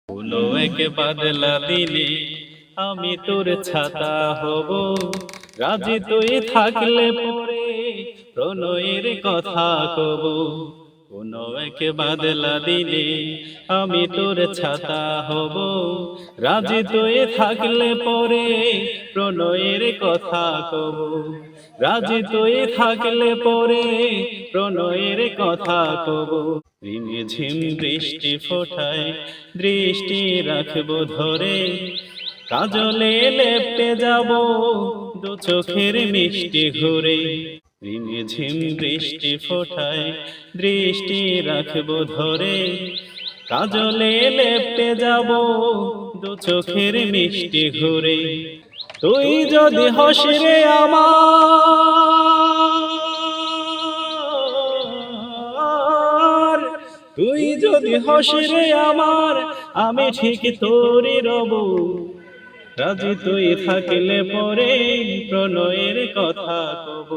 কোনো এক বাদলা দিনে আমি তোর ছাতা হব, রাজি তুই থাকলে পরে প্রণয়ের কথা কব। কোনো এক বাদলা দিনে আমি তোর ছাতা হব, রাজি তুই থাকলে পরে প্রণয়ের কথা কব। রাজি তুই থাকলে পরে প্রণয়ের কথা কব। ঝিম বৃষ্টি ফোটায় দৃষ্টি রাখবো ধরে, কাজলে লেপটে যাব দু চোখের মিষ্টি ঘুরে। ঝিম বৃষ্টি ফোটায় দৃষ্টি রাখবো ধরে, কাজলে লেপটে যাব দু চোখের মিষ্টি ঘুরে। তুই যদি হসরে আমার, তুই যদি হসরে আমার, আমি ঠিক তোরই রব। রাজি তুই থাকলে পরে প্রণয়ের কথা কব।